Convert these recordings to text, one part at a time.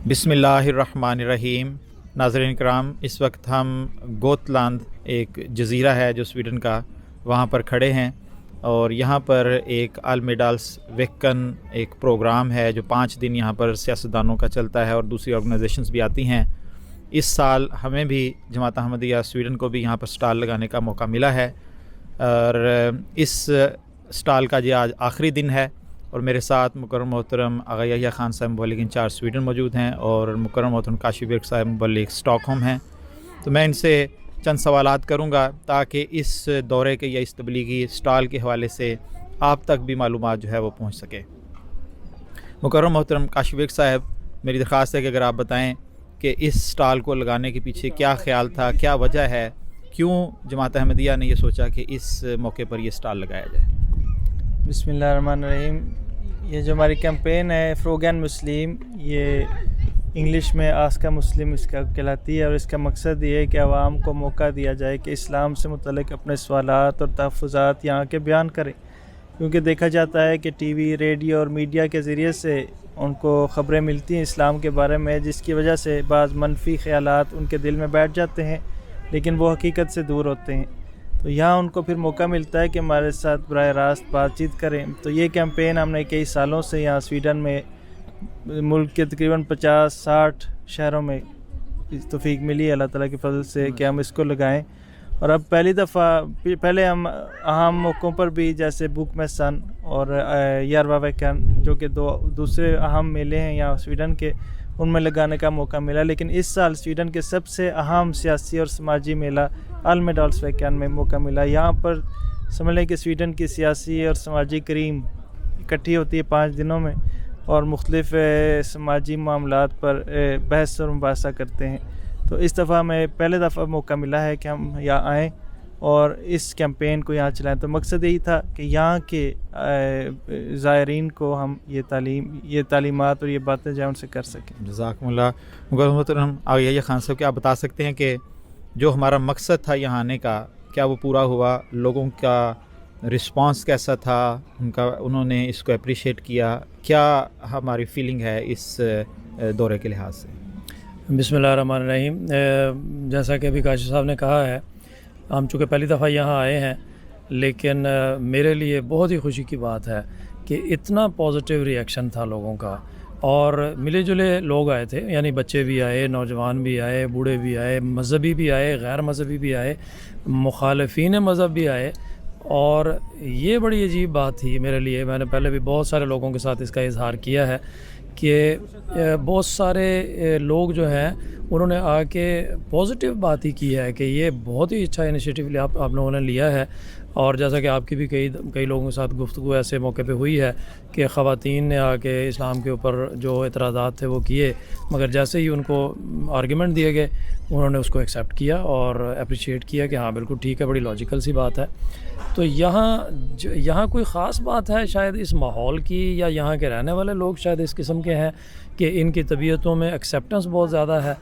بسم اللہ الرحمن الرحیم۔ ناظرین کرام، اس وقت ہم گوتلانڈ ایک جزیرہ ہے جو سویڈن کا، وہاں پر کھڑے ہیں، اور یہاں پر ایک آلمیڈالس ویکن ایک پروگرام ہے جو 5 دن یہاں پر سیاستدانوں کا چلتا ہے اور دوسری آرگنائزیشنز بھی آتی ہیں۔ اس سال ہمیں بھی جماعت احمدیہ سویڈن کو بھی یہاں پر سٹال لگانے کا موقع ملا ہے، اور اس سٹال کا یہ آج آخری دن ہے، اور میرے ساتھ مکرم محترم آغا یحییٰ خان صاحب مبلغ انچارج سویڈن موجود ہیں، اور مکرم محترم کاشف بیگ صاحب مبلغ اسٹاک ہوم ہیں۔ تو میں ان سے چند سوالات کروں گا تاکہ اس دورے کے یا اس تبلیغی سٹال کے حوالے سے آپ تک بھی معلومات جو ہے وہ پہنچ سکے۔ مکرم محترم کاشف بیگ صاحب، میری درخواست ہے کہ اگر آپ بتائیں کہ اس سٹال کو لگانے کے پیچھے کیا خیال تھا، کیا وجہ ہے، کیوں جماعت احمدیہ نے یہ سوچا کہ اس موقع پر یہ سٹال لگایا جائے؟ بسم اللہ الرحمن الرحیم۔ یہ جو ہماری کیمپین ہے فروگن مسلم، یہ انگلش میں آسکا مسلم اس کا کہلاتی ہے، اور اس کا مقصد یہ ہے کہ عوام کو موقع دیا جائے کہ اسلام سے متعلق اپنے سوالات اور تحفظات یہاں کے بیان کریں، کیونکہ دیکھا جاتا ہے کہ ٹی وی، ریڈیو اور میڈیا کے ذریعے سے ان کو خبریں ملتی ہیں اسلام کے بارے میں، جس کی وجہ سے بعض منفی خیالات ان کے دل میں بیٹھ جاتے ہیں، لیکن وہ حقیقت سے دور ہوتے ہیں۔ تو یہاں ان کو پھر موقع ملتا ہے کہ ہمارے ساتھ براہ راست بات چیت کریں۔ تو یہ کیمپین ہم نے کئی سالوں سے یہاں سویڈن میں ملک کے تقریباً 50-60 شہروں میں توفیق ملی ہے اللہ تعالیٰ کے فضل سے کہ ہم اس کو لگائیں۔ اور اب پہلے ہم اہم موقعوں پر بھی، جیسے بک میسن اور یاروا ویکن، جو کہ دوسرے اہم میلے ہیں یہاں سویڈن کے، ان میں لگانے کا موقع ملا، لیکن اس سال سویڈن کے سب سے اہم سیاسی اور سماجی میلہ آلمیڈالس ویکن میں موقع ملا۔ یہاں پر سمجھ لیں کہ سویڈن کی سیاسی اور سماجی کریم اکٹھی ہوتی ہے 5 دنوں میں، اور مختلف سماجی معاملات پر بحث اور مباحثہ کرتے ہیں۔ تو اس دفعہ ہمیں پہلے دفعہ موقع ملا ہے کہ ہم یہاں آئیں اور اس کیمپین کو یہاں چلائیں۔ تو مقصد یہی تھا کہ یہاں کے زائرین کو ہم یہ تعلیمات اور یہ باتیں جو ان سے کر سکیں۔ جزاکم اللہ۔ مکرم محترم آغا یحییٰ خان صاحب، کیا آپ بتا سکتے ہیں کہ جو ہمارا مقصد تھا یہاں آنے کا، کیا وہ پورا ہوا؟ لوگوں کا رسپانس کیسا تھا؟ انہوں نے اس کو اپریشیٹ کیا؟ کیا ہماری فیلنگ ہے اس دورے کے لحاظ سے؟ بسم اللہ الرحمن الرحیم۔ جیسا کہ ابھی کاشف صاحب نے کہا ہے، ہم چونکہ پہلی دفعہ یہاں آئے ہیں، لیکن میرے لیے بہت ہی خوشی کی بات ہے کہ اتنا پازیٹیو ری ایکشن تھا لوگوں کا، اور ملے جلے لوگ آئے تھے، یعنی بچے بھی آئے، نوجوان بھی آئے، بوڑھے بھی آئے، مذہبی بھی آئے، غیر مذہبی بھی آئے، مخالفین مذہب بھی آئے، اور یہ بڑی عجیب بات تھی میرے لیے۔ میں نے پہلے بھی بہت سارے لوگوں کے ساتھ اس کا اظہار کیا ہے کہ بہت سارے لوگ جو ہیں انہوں نے آ کے پازیٹیو بات ہی کی ہے کہ یہ بہت ہی اچھا انیشیٹو آپ لوگوں نے لیا ہے۔ اور جیسا کہ آپ کی بھی کئی لوگوں کے ساتھ گفتگو ایسے موقع پہ ہوئی ہے کہ خواتین نے آ کے اسلام کے اوپر جو اعتراضات تھے وہ کیے، مگر جیسے ہی ان کو آرگیومنٹ دیے گئے انہوں نے اس کو ایکسیپٹ کیا اور اپریشیٹ کیا کہ ہاں بالکل ٹھیک ہے، بڑی لاجیکل سی بات ہے۔ تو یہاں کوئی خاص بات ہے شاید اس ماحول کی، یا یہاں کے رہنے والے لوگ شاید اس قسم کے ہیں کہ ان کی طبیعتوں میں ایکسیپٹنس بہت زیادہ ہے۔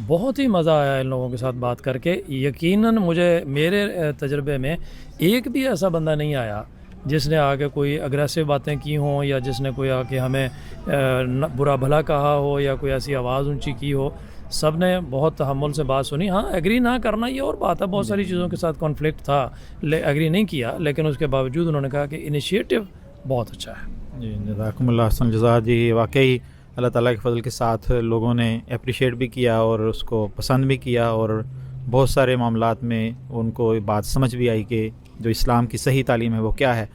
بہت ہی مزہ آیا ان لوگوں کے ساتھ بات کر کے۔ یقیناً میرے تجربے میں ایک بھی ایسا بندہ نہیں آیا جس نے آ کے کوئی اگریسو باتیں کی ہوں، یا جس نے کوئی آ کے ہمیں برا بھلا کہا ہو، یا کوئی ایسی آواز اونچی کی ہو۔ سب نے بہت تحمل سے بات سنی۔ ہاں، ایگری نہ کرنا یہ اور بات ہے، بہت ساری چیزوں کے ساتھ کانفلکٹ تھا، ایگری نہیں کیا، لیکن اس کے باوجود انہوں نے کہا کہ انیشیٹو بہت اچھا ہے۔ جی، جزاکم اللہ احسن جزا۔ جی، واقعی اللہ تعالیٰ کے فضل کے ساتھ لوگوں نے اپریشیٹ بھی کیا اور اس کو پسند بھی کیا، اور بہت سارے معاملات میں ان کو بات سمجھ بھی آئی کہ جو اسلام کی صحیح تعلیم ہے وہ کیا ہے۔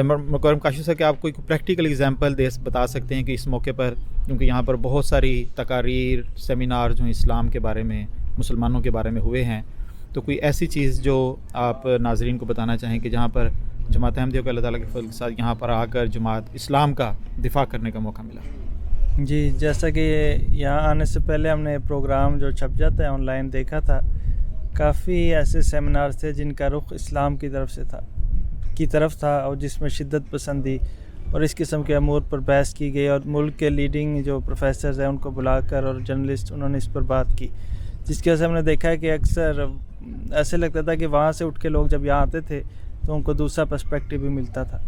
مکرم کاشف صاحب، کہ آپ کوئی پریکٹیکل ایگزامپل بتا سکتے ہیں کہ اس موقع پر، کیونکہ یہاں پر بہت ساری تقاریر، سیمینار جو اسلام کے بارے میں، مسلمانوں کے بارے میں ہوئے ہیں، تو کوئی ایسی چیز جو آپ ناظرین کو بتانا چاہیں کہ جہاں پر جماعت احمدیہ کو اللہ تعالیٰ کے فضل کے ساتھ یہاں پر آ کر جماعت اسلام کا دفاع کرنے کا موقع ملا؟ جی، جیسا کہ یہاں آنے سے پہلے ہم نے پروگرام جو چھپ جاتا ہے آن لائن دیکھا تھا، کافی ایسے سیمینار تھے جن کا رخ اسلام کی طرف تھا اور جس میں شدت پسندی اور اس قسم کے امور پر بحث کی گئی، اور ملک کے لیڈنگ جو پروفیسرز ہیں ان کو بلا کر اور جرنلسٹ انہوں نے اس پر بات کی، جس کی وجہ سے ہم نے دیکھا ہے کہ اکثر ایسے لگتا تھا کہ وہاں سے اٹھ کے لوگ جب یہاں آتے تھے تو ان کو دوسرا پرسپیکٹیو بھی ملتا تھا۔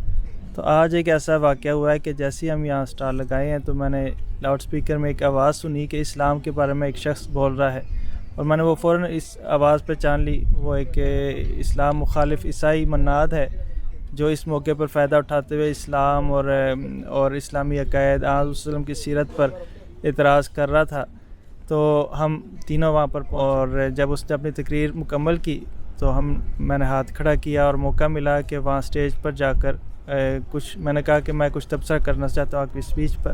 تو آج ایک ایسا واقعہ ہوا ہے کہ جیسے ہم یہاں سٹال لگائے ہیں تو میں نے لاؤڈ اسپیکر میں ایک آواز سنی کہ اسلام کے بارے میں ایک شخص بول رہا ہے، اور میں نے وہ فوراً اس آواز پہچان لی، وہ ایک اسلام مخالف عیسائی مناد ہے جو اس موقع پر فائدہ اٹھاتے ہوئے اسلام اور اسلامی عقائد آن وسلم کی سیرت پر اعتراض کر رہا تھا۔ تو ہم تینوں وہاں پر، اور جب اس نے اپنی تقریر مکمل کی تو میں نے ہاتھ کھڑا کیا اور موقع ملا کہ وہاں سٹیج پر جا کر میں نے کہا کہ میں کچھ تبصرہ کرنا چاہتا ہوں آپ کی اسپیچ پر،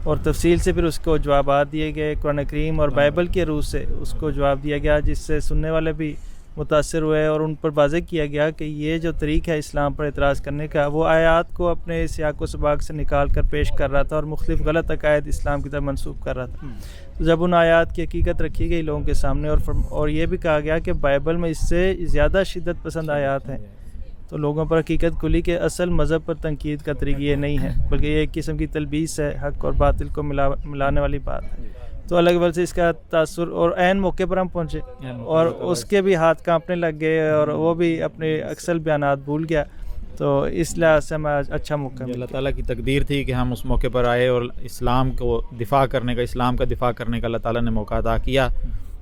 اور تفصیل سے پھر اس کو جوابات دیے گئے، قرآن کریم اور بائبل کے روح سے اس کو جواب دیا گیا، جس سے سننے والے بھی متاثر ہوئے، اور ان پر واضح کیا گیا کہ یہ جو طریقہ ہے اسلام پر اعتراض کرنے کا، وہ آیات کو اپنے سیاق و سباق سے نکال کر پیش کر رہا تھا اور مختلف غلط عقائد اسلام کی طرف منسوخ کر رہا تھا۔ تو جب ان آیات کی حقیقت رکھی گئی لوگوں کے سامنے، اور یہ بھی کہا گیا کہ بائبل میں اس سے زیادہ شدت پسند آیات ہیں، تو لوگوں پر حقیقت کھلی کہ اصل مذہب پر تنقید کا طریقہ یہ نہیں ہے، بلکہ یہ ایک قسم کی تلبیس ہے، حق اور باطل کو ملانے والی بات ہے۔ تو الگ وجہ سے اس کا تاثر، اور عین موقع پر ہم پہنچے اور اس کے بھی ہاتھ کانپنے لگ گئے اور وہ بھی اپنے اکثر بیانات بھول گیا، تو اس لحاظ سے ہمیں اچھا موقع ملا۔ اللہ تعالیٰ کی تقدیر تھی کہ ہم اس موقع پر آئے اور اسلام کو دفاع کرنے کا، اسلام کا دفاع کرنے کا اللہ تعالیٰ نے موقع عطا کیا،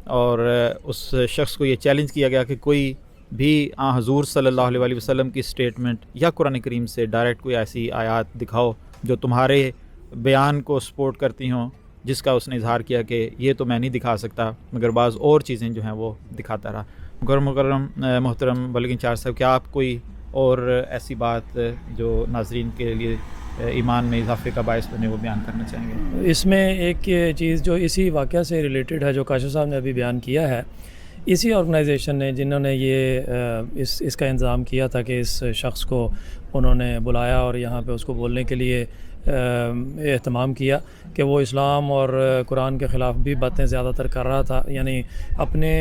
اور اس شخص کو یہ چیلنج کیا گیا کہ کوئی بھی حضور صلی اللہ علیہ وسلم کی سٹیٹمنٹ یا قرآن کریم سے ڈائریکٹ کوئی ایسی آیات دکھاؤ جو تمہارے بیان کو سپورٹ کرتی ہوں، جس کا اس نے اظہار کیا کہ یہ تو میں نہیں دکھا سکتا، مگر بعض اور چیزیں جو ہیں وہ دکھاتا رہا۔ محترم بلگین چار صاحب، کیا آپ کوئی اور ایسی بات جو ناظرین کے لیے ایمان میں اضافے کا باعث بنے وہ بیان کرنا چاہیں گے؟ اس میں ایک چیز جو اسی واقعہ سے ریلیٹڈ ہے جو کاشف صاحب نے ابھی بیان کیا ہے، اسی آرگنائزیشن نے جنہوں نے یہ اس کا انتظام کیا تھا کہ اس شخص کو انہوں نے بلایا اور یہاں پہ اس کو بولنے کے لیے اہتمام کیا کہ وہ اسلام اور قرآن کے خلاف بھی باتیں زیادہ تر کر رہا تھا، یعنی اپنے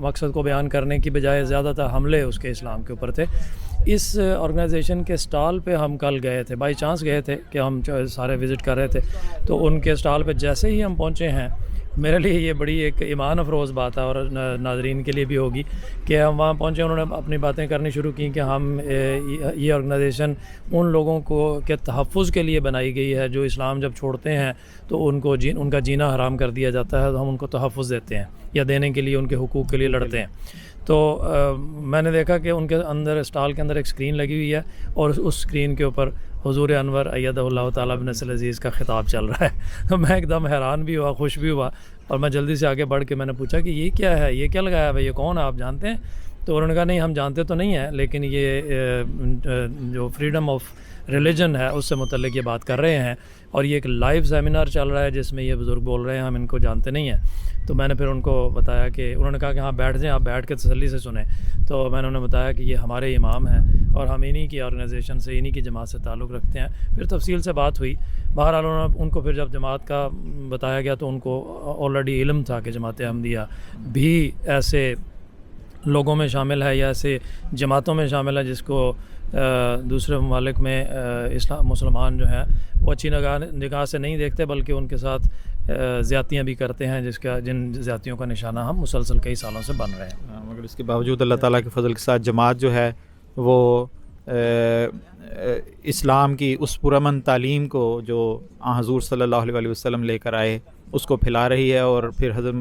مقصد کو بیان کرنے کی بجائے زیادہ تر حملے اس کے اسلام کے اوپر تھے۔ اس آرگنائزیشن کے سٹال پہ ہم کل گئے تھے، بائی چانس گئے تھے کہ ہم سارے وزٹ کر رہے تھے، تو ان کے سٹال پہ جیسے ہی ہم پہنچے ہیں، میرے لیے یہ بڑی ایک ایمان افروز بات ہے اور ناظرین کے لیے بھی ہوگی کہ ہم وہاں پہنچے، انہوں نے اپنی باتیں کرنی شروع کی کہ ہم یہ آرگنائزیشن ان لوگوں کو کے تحفظ کے لیے بنائی گئی ہے جو اسلام جب چھوڑتے ہیں تو ان کا جینا حرام کر دیا جاتا ہے، تو ہم ان کو تحفظ دیتے ہیں یا دینے کے لیے ان کے حقوق کے لیے لڑتے ہیں۔ تو میں نے دیکھا کہ ان کے اندر اسٹال کے اندر ایک اسکرین لگی ہوئی ہے اور اس اسکرین کے اوپر حضور انور ایدہ اللہ تعالیٰ بنصر العزیز کا خطاب چل رہا ہے۔ تو میں ایک دم حیران بھی ہوا، خوش بھی ہوا، اور میں جلدی سے آگے بڑھ کے میں نے پوچھا کہ یہ کیا ہے، یہ کیا لگایا ہے، یہ کون ہے، آپ جانتے ہیں؟ تو انہوں نے کہا نہیں ہم جانتے تو نہیں ہیں، لیکن یہ جو فریڈم آف ریلیجن ہے اس سے متعلق یہ بات کر رہے ہیں، اور یہ ایک لائیو سیمینار چل رہا ہے جس میں یہ بزرگ بول رہے ہیں، ہم ان کو جانتے نہیں ہیں۔ تو میں نے پھر ان کو بتایا کہ انہوں نے کہا کہ ہاں بیٹھ جائیں، آپ بیٹھ کے تسلی سے سنیں۔ تو میں نے انہیں بتایا کہ یہ ہمارے امام ہیں اور ہم انہی کی آرگنائزیشن سے، انہی کی جماعت سے تعلق رکھتے ہیں۔ پھر تفصیل سے بات ہوئی، بہرحال ان کو پھر جب جماعت کا بتایا گیا تو ان کو آلریڈی علم تھا کہ جماعت احمدیہ بھی ایسے لوگوں میں شامل ہے یا ایسے جماعتوں میں شامل ہے جس کو دوسرے ممالک میں مسلمان جو ہیں وہ اچھی نگاہ سے نہیں دیکھتے، بلکہ ان کے ساتھ زیادتیاں بھی کرتے ہیں، جن زیادتیوں کا نشانہ ہم مسلسل کئی سالوں سے بن رہے ہیں۔ مگر اس کے باوجود اللہ تعالیٰ کے فضل کے ساتھ جماعت جو ہے وہ اسلام کی اس پرامن تعلیم کو جو حضور صلی اللہ علیہ وسلم لے کر آئے اس کو پھیلا رہی ہے، اور پھر حضرت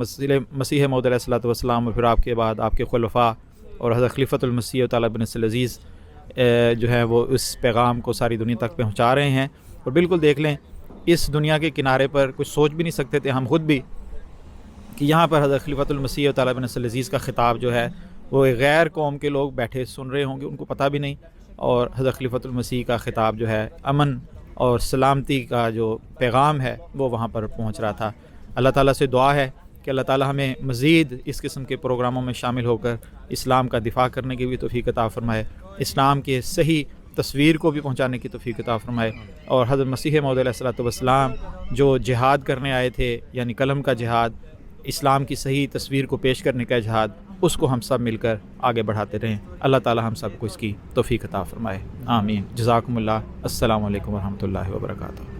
مسیح موعود علیہ الصلوۃ والسلام اور پھر آپ کے بعد آپ کے خلفاء اور حضرت خلیفۃ المسیح تعالیٰ بنصر العزیز جو ہے وہ اس پیغام کو ساری دنیا تک پہنچا رہے ہیں۔ اور بالکل دیکھ لیں، اس دنیا کے کنارے پر کچھ سوچ بھی نہیں سکتے تھے ہم خود بھی کہ یہاں پر حضرت خلیفۃ المسیح تعالیٰ بنصر العزیز کا خطاب جو ہے وہ غیر قوم کے لوگ بیٹھے سن رہے ہوں گے، ان کو پتہ بھی نہیں، اور حضرت خلیفۃ المسیح کا خطاب جو ہے امن اور سلامتی کا جو پیغام ہے وہ وہاں پر پہنچ رہا تھا۔ اللہ تعالیٰ سے دعا ہے کہ اللہ تعالیٰ ہمیں مزید اس قسم کے پروگراموں میں شامل ہو کر اسلام کا دفاع کرنے کی بھی توفیق عطا فرمائے، اسلام کے صحیح تصویر کو بھی پہنچانے کی توفیق عطا فرمائے، اور حضرت مسیح موعود علیہ الصلوۃ والسلام جو جہاد کرنے آئے تھے، یعنی قلم کا جہاد، اسلام کی صحیح تصویر کو پیش کرنے کا جہاد، اس کو ہم سب مل کر آگے بڑھاتے رہیں۔ اللہ تعالیٰ ہم سب کو اس کی توفیق عطا فرمائے، آمین۔ جزاکم اللہ، السلام علیکم ورحمۃ اللہ وبرکاتہ۔